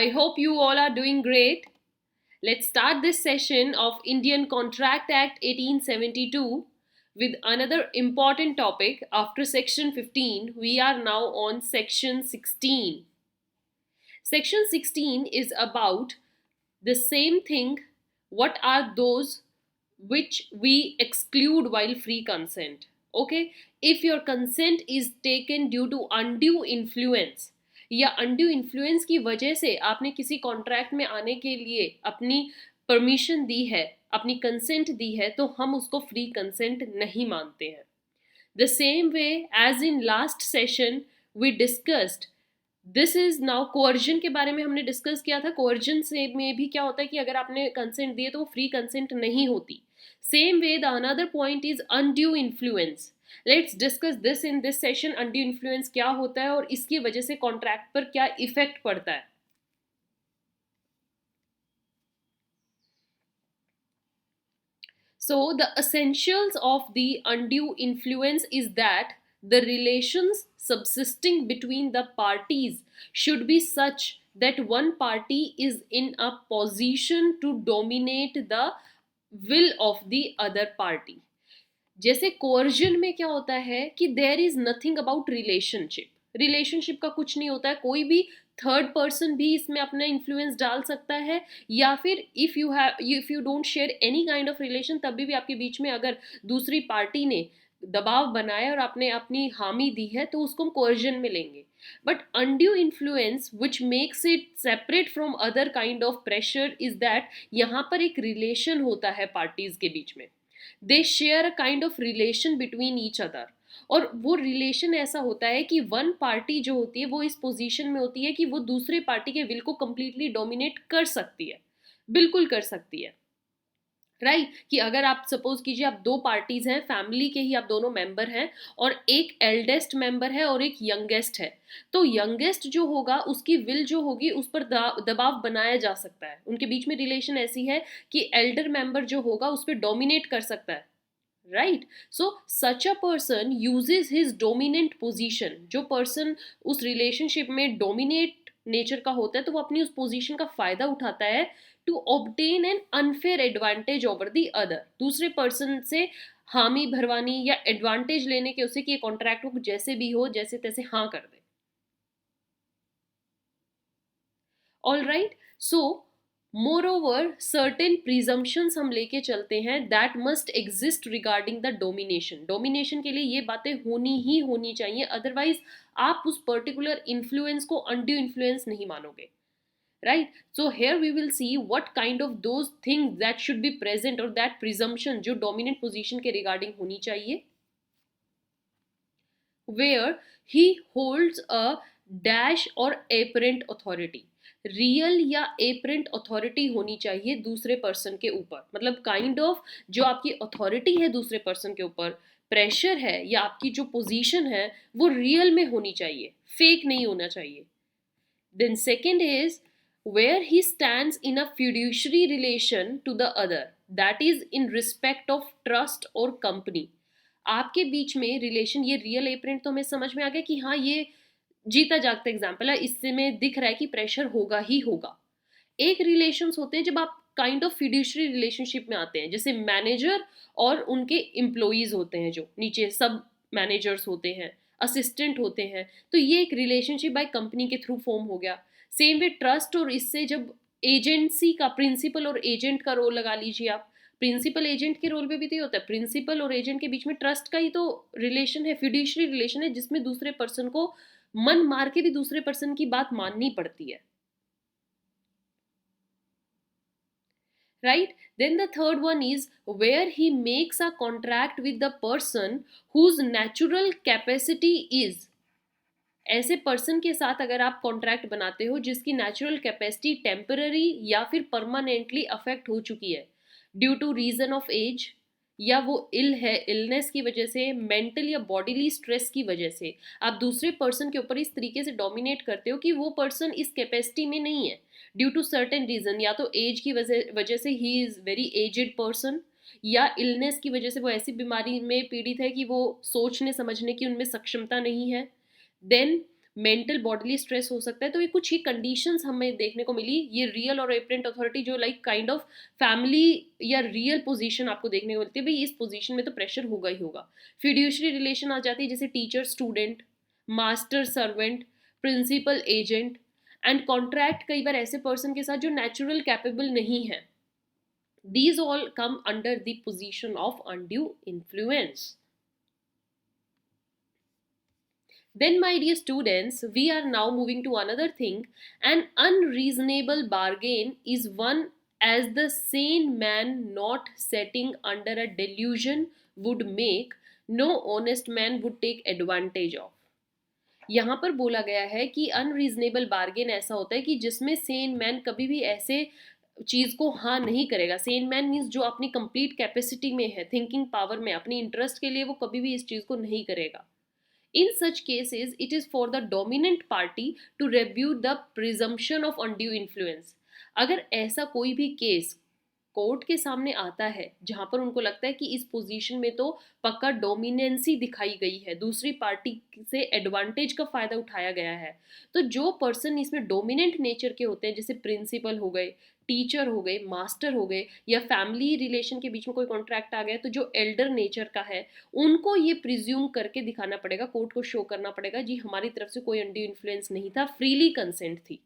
I hope you all are doing great. Let's start this session of Indian Contract Act 1872 with another important topic. After section 15, we are now on section 16. Section 16 is about the same thing. What are those which we exclude while free consent? Okay, if your consent is taken due to undue influence या undue influence की वजह से आपने किसी contract में आने के लिए अपनी परमिशन दी है, अपनी कंसेंट दी है, तो हम उसको फ्री कंसेंट नहीं मानते हैं. The same way as in last session we discussed, this is now coercion के बारे में हमने डिस्कस किया था. कोअर्जन से में भी क्या होता है कि अगर आपने कंसेंट दिए तो वो फ्री कंसेंट नहीं होती. Same way the another point is undue influence. Let's discuss this in this session. Undue influence क्या होता है और इसकी वजह से कॉन्ट्रैक्ट पर क्या इफेक्ट पड़ता है. So the essentials of the undue influence is that the relations subsisting between the parties should be such that one party is in a position to dominate the will of the other party. जैसे coercion में क्या होता है कि there is nothing about relationship का कुछ नहीं होता है. कोई भी थर्ड पर्सन भी इसमें अपना इन्फ्लुएंस डाल सकता है, या फिर if you don't share any kind of relation तभी भी आपके बीच में अगर दूसरी पार्टी ने दबाव बनाया और आपने अपनी हामी दी है तो उसको हम कोअर्जन में लेंगे. But undue influence which makes it separate from other kind of pressure is that यहाँ पर एक रिलेशन होता है पार्टीज के बीच में. They share a kind of relation between each other, और वो रिलेशन ऐसा होता है कि वन पार्टी जो होती है वो इस पोजीशन में होती है कि वो दूसरे पार्टी के विल को कंप्लीटली डोमिनेट कर सकती है, बिल्कुल कर सकती है. राइट कि अगर आप सपोज कीजिए आप दो पार्टीज हैं, फैमिली के ही आप दोनों मेंबर हैं, और एक एल्डेस्ट मेंबर है और एक यंगेस्ट है, तो यंगेस्ट जो होगा उसकी विल जो होगी उस पर दबाव बनाया जा सकता है. उनके बीच में रिलेशन ऐसी है कि एल्डर मेंबर जो होगा उस पर डोमिनेट कर सकता है. Right, so such a person uses his dominant position. जो पर्सन उस रिलेशनशिप में डोमिनेट नेचर का होता है तो वो अपनी उस पोजीशन का फायदा उठाता है to obtain an unfair advantage over the other. दूसरे पर्सन से हामी भरवानी या एडवांटेज लेने के उसे कि कॉन्ट्रैक्ट को जैसे भी हो जैसे तैसे हाँ कर दे. ऑल राइट, सो मोरओवर सर्टेन प्रिजम्पशंस हम लेके चलते हैं that must exist regarding the domination. Domination के लिए ये बातें होनी ही होनी चाहिए, अदरवाइज आप उस पर्टिकुलर इन्फ्लुएंस को अनड्यू इन्फ्लुएंस नहीं मानोगे. Right, so here we will see what kind of those things that should be present or that presumption जो dominant position के regarding होनी चाहिए. Where he holds a dash or apparent authority. Real या apparent authority होनी चाहिए दूसरे person के ऊपर, मतलब काइंड ऑफ जो आपकी अथॉरिटी है दूसरे पर्सन के ऊपर, प्रेशर है या आपकी जो पोजीशन है वो रियल में होनी चाहिए, फेक नहीं होना चाहिए. Then second is where he stands in a fiduciary relation to the other, that is in respect of trust or company. आपके बीच में रिलेशन, ये रियल एपरेंट तो हमें समझ में आ गया कि हाँ ये जीता जागता एग्जाम्पल है, इससे में दिख रहा है कि प्रेशर होगा ही होगा. एक रिलेशंस होते हैं जब आप काइंड ऑफ फिड्यूशरी रिलेशनशिप में आते हैं, जैसे मैनेजर और उनके एम्प्लॉइज होते हैं, जो नीचे सब मैनेजर्स होते हैं, असिस्टेंट होते हैं, तो ये एक रिलेशनशिप बाय कंपनी के थ्रू फॉर्म हो गया. सेम वे ट्रस्ट, और इससे जब एजेंसी का प्रिंसिपल और एजेंट का रोल लगा लीजिए आप, प्रिंसिपल एजेंट के रोल पे भी तो ये होता है, प्रिंसिपल और एजेंट के बीच में ट्रस्ट का ही तो रिलेशन है, फिड्यूशरी रिलेशन है, जिसमें दूसरे पर्सन को मन मार के भी दूसरे पर्सन की बात माननी पड़ती है. Right, then the third one is where he makes a contract with the person whose natural capacity is. ऐसे पर्सन के साथ अगर आप कॉन्ट्रैक्ट बनाते हो जिसकी नेचुरल कैपेसिटी टेम्पररी या फिर परमानेंटली अफेक्ट हो चुकी है due to reason of age, या वो इल है, इलनेस की वजह से, मेंटल या बॉडीली स्ट्रेस की वजह से आप दूसरे पर्सन के ऊपर इस तरीके से डोमिनेट करते हो कि वो पर्सन इस कैपेसिटी में नहीं है ड्यू टू सर्टेन रीजन, या तो एज की वजह से ही इज़ वेरी एजेड पर्सन, या इलनेस की वजह से वो ऐसी बीमारी में पीड़ित है कि वो सोचने समझने की उनमें सक्षमता नहीं है. देन मेंटल बॉडीली स्ट्रेस हो सकता है। तो ये कुछ ही कंडीशंस हमें देखने को मिली। ये रियल और एपरेंट अथॉरिटी जो लाइक काइंड ऑफ फैमिली या रियल पोजीशन आपको देखने को मिलती है, भाई इस पोजीशन में तो प्रेशर होगा ही होगा। फिड्यूशरी रिलेशन आ जाती है, जैसे teacher student, master servant, principal agent, and contract कई बार ऐसे पर्सन के साथ जो नेचुरल कैपेबल नहीं है। These all come under the position of undue influence. Then, my dear students, we are now moving to another thing. An unreasonable bargain is one as the sane man not setting under a delusion would make, no honest man would take advantage of. यहाँ पर बोला गया है कि unreasonable bargain ऐसा होता है कि जिसमें सेन मैन कभी भी ऐसे चीज को हाँ नहीं करेगा। सेन मैन मीन्स जो अपनी कंप्लीट कैपेसिटी में है, थिंकिंग पावर में, अपनी इंटरेस्ट के लिए वो कभी भी इस चीज को नहीं करेगा। In such cases, it is for the dominant party to rebut the presumption of undue influence. अगर ऐसा कोई भी केस कोर्ट के सामने आता है जहां पर उनको लगता है कि इस पोजीशन में तो पक्का डोमिनेंसी दिखाई गई है, दूसरी पार्टी से एडवांटेज का फायदा उठाया गया है, तो जो पर्सन इसमें डोमिनेंट नेचर के होते हैं, जैसे प्रिंसिपल हो गए, टीचर हो गए, मास्टर हो गए, या फैमिली रिलेशन के बीच में कोई कॉन्ट्रैक्ट आ गया, तो जो एल्डर नेचर का है उनको ये प्रिज्यूम करके दिखाना पड़ेगा, कोर्ट को शो करना पड़ेगा जी हमारी तरफ से कोई अनड्यू इन्फ्लुएंस नहीं था, फ्रीली कंसेंट थी।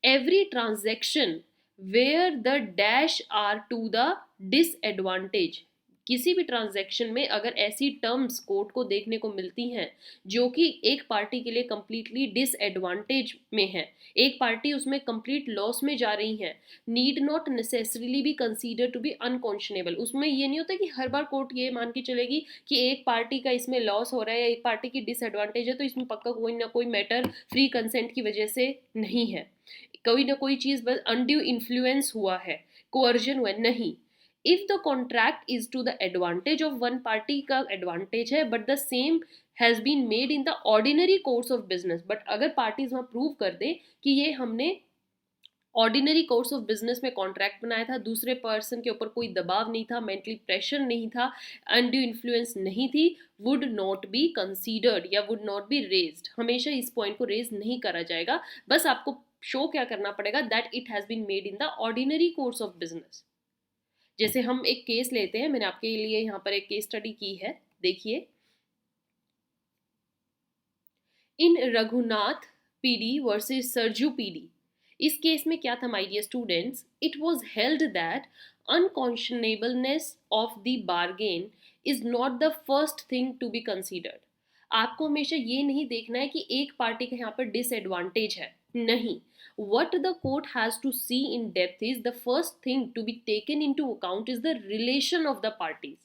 Every transaction where the dash are to the disadvantage, किसी भी ट्रांजैक्शन में अगर ऐसी टर्म्स कोर्ट को देखने को मिलती हैं जो कि एक पार्टी के लिए कंप्लीटली डिसएडवांटेज में है, एक पार्टी उसमें कंप्लीट लॉस में जा रही है, need not necessarily be consider to be unconscionable. उसमें ये नहीं होता कि हर बार कोर्ट ये मान के चलेगी कि एक पार्टी का इसमें लॉस हो रहा है या एक पार्टी की डिसएडवांटेज है तो इसमें पक्का कोई ना कोई मैटर फ्री कंसेंट की वजह से नहीं है, कोई ना कोई चीज बस अनड्यू इन्फ्लुएंस हुआ है, कोअर्जन हुआ नहीं। If the contract is to the advantage of one party का एडवांटेज है but the same has been made in the ordinary course of business, but अगर पार्टीज वहां प्रूव कर दे कि ये हमने ऑर्डिनरी कोर्स ऑफ बिजनेस में कॉन्ट्रैक्ट बनाया था, दूसरे पर्सन के ऊपर कोई दबाव नहीं था, मेंटली प्रेशर नहीं था, अनड्यू इन्फ्लुएंस नहीं थी, वुड नॉट बी कंसीडर्ड या वुड नॉट बी रेज्ड। हमेशा इस पॉइंट को रेज नहीं करा जाएगा, बस आपको शो क्या करना पड़ेगा, that it has been made in the ordinary course of business. जैसे हम एक केस लेते हैं, मैंने आपके लिए यहाँ पर एक केस स्टडी की है, देखिए। In Raghunath PD versus Sarju PD, इस केस में क्या था my dear students, it was held that unconscionableness of the bargain is not the first thing to be considered. आपको हमेशा ये नहीं देखना है कि एक पार्टी का यहाँ पर डिसएडवांटेज है, नहीं। What the court has to see in depth is the first thing to be taken into account is the relation of the parties.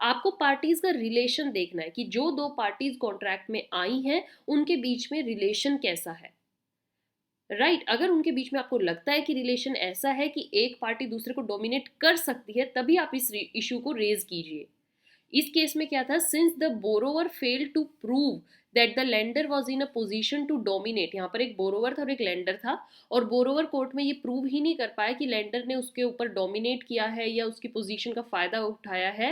आपको पार्टीज का रिलेशन देखना है कि जो दो पार्टीज कॉन्ट्रैक्ट में आई हैं उनके बीच में रिलेशन कैसा है, राइट अगर उनके बीच में आपको लगता है कि रिलेशन ऐसा है कि एक पार्टी दूसरे को डोमिनेट कर सकती है, तभी आप इस इशू को रेज कीजिए। इस केस में क्या था, since the borrower failed to prove that the lender was in a position to dominate, यहाँ पर एक बोरोवर था और एक लेंडर था, और बोरोवर कोर्ट में ये प्रूव ही नहीं कर पाया कि लेंडर ने उसके ऊपर डोमिनेट किया है या उसकी पोजीशन का फायदा उठाया है,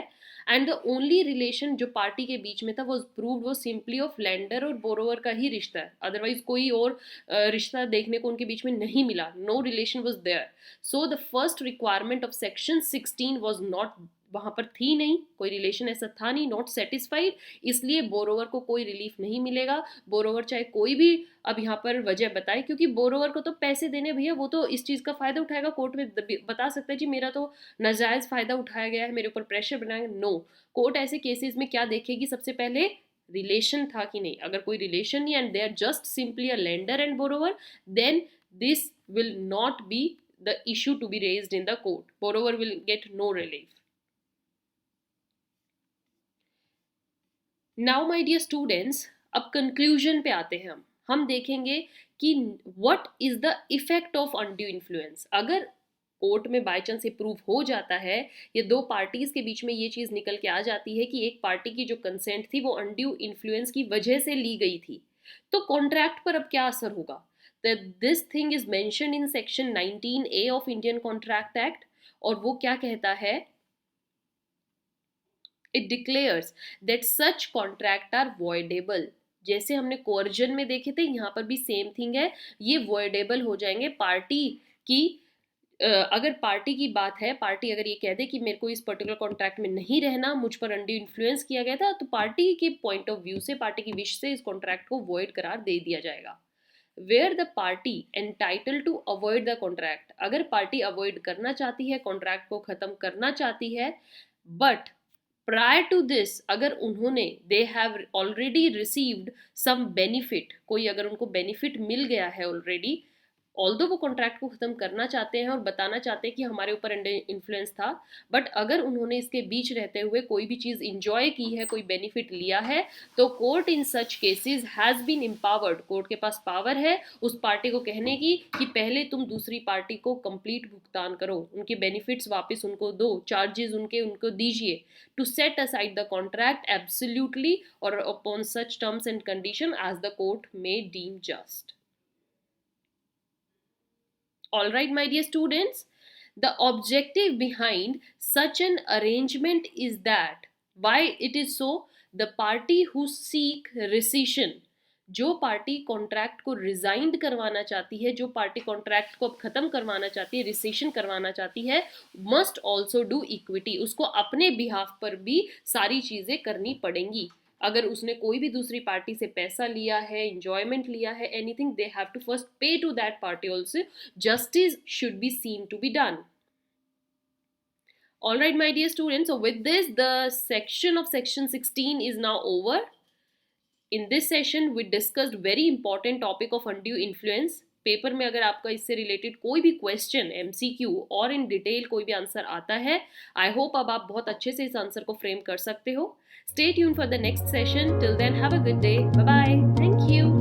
एंड द ओनली रिलेशन जो पार्टी के बीच में था वो प्रूव्ड वो सिंपली ऑफ लेंडर और बोरोवर का ही रिश्ता है, अदरवाइज कोई और रिश्ता देखने को उनके बीच में नहीं मिला, no relation was there. So the first requirement of section 16 was not, वहां पर थी नहीं, कोई रिलेशन ऐसा था नहीं, नॉट सेटिस्फाइड, इसलिए बोरोवर को कोई रिलीफ नहीं मिलेगा। बोरोवर चाहे कोई भी अब यहाँ पर वजह बताए, क्योंकि बोरोवर को तो पैसे देने भैया, वो तो इस चीज़ का फायदा उठाएगा, कोर्ट में बता सकता है जी मेरा तो नाजायज़ फायदा उठाया गया है, मेरे ऊपर प्रेशर बनाया। नो, कोर्ट ऐसे केसेस में क्या देखेगी, सबसे पहले रिलेशन था कि नहीं। अगर कोई रिलेशन नहीं and they are just simply a lender and borrower, then this will not be the issue to be raised in the court, borrower will get no relief. Now my dear students, अब conclusion पे आते हैं हम देखेंगे कि what is the effect of undue influence. अगर court में by chance prove हो जाता है, ये दो पार्टीज के बीच में ये चीज निकल के आ जाती है कि एक पार्टी की जो कंसेंट थी वो अनड्यू इन्फ्लुएंस की वजह से ली गई थी, तो कॉन्ट्रैक्ट पर अब क्या असर होगा। This thing is mentioned in section 19A of Indian contract act, और वो क्या कहता है It declares that such contract are voidable. जैसे हमने कोर्जन में देखे थे, यहाँ पर भी सेम थिंग है, ये voidable हो जाएंगे पार्टी की अगर पार्टी की बात है, पार्टी अगर ये कह दे कि मेरे को इस पर्टिकुलर कॉन्ट्रैक्ट में नहीं रहना, मुझ पर अंडी इन्फ्लुएंस किया गया था, तो पार्टी के पॉइंट ऑफ व्यू से, पार्टी की विश से इस कॉन्ट्रैक्ट को वॉइड करार दे दिया जाएगा. Where the party entitle to avoid the contract, अगर पार्टी अवॉइड करना चाहती है, कॉन्ट्रैक्ट को खत्म करना चाहती है, बट प्रायर टू दिस अगर उन्होंने they have already received some benefit, कोई अगर उनको बेनिफिट मिल गया है ऑलरेडी, ऑल्दो वो कॉन्ट्रैक्ट को ख़त्म करना चाहते हैं और बताना चाहते हैं कि हमारे ऊपर इन्फ्लुएंस था, बट अगर उन्होंने इसके बीच रहते हुए कोई भी चीज़ इंजॉय की है, कोई बेनिफिट लिया है, तो court in such cases has been empowered, court के पास पावर है उस पार्टी को कहने की कि पहले तुम दूसरी पार्टी को कंप्लीट भुगतान करो, उनके बेनिफिट्स वापस उनको दो, चार्जेस उनको दीजिए, to set aside the contract absolutely और upon such terms and condition as the court may deem just. All right, my dear students, the objective behind such an arrangement is that why it is so, the party who seek rescission, जो party contract को resigned करवाना चाहती है, जो party contract को खत्म करवाना चाहती है, रिसेशन करवाना चाहती है, मस्ट ऑल्सो डू इक्विटी, उसको अपने बिहाफ पर भी सारी चीजें करनी पड़ेंगी. अगर उसने कोई भी दूसरी पार्टी से पैसा लिया है, इंजॉयमेंट लिया है, anything, they have to first pay to that party also. Justice should be seen to be done. All right, my dear students, so with this, the section of section 16 is now over. In this session, we discussed very important topic of undue influence. Paper में अगर आपका इससे related कोई भी question, MCQ और in detail कोई भी answer आता है, आई होप अब आप बहुत अच्छे से इस आंसर को फ्रेम कर सकते हो. Stay tuned for the next session. Till then, have a good day. Bye bye. Thank you.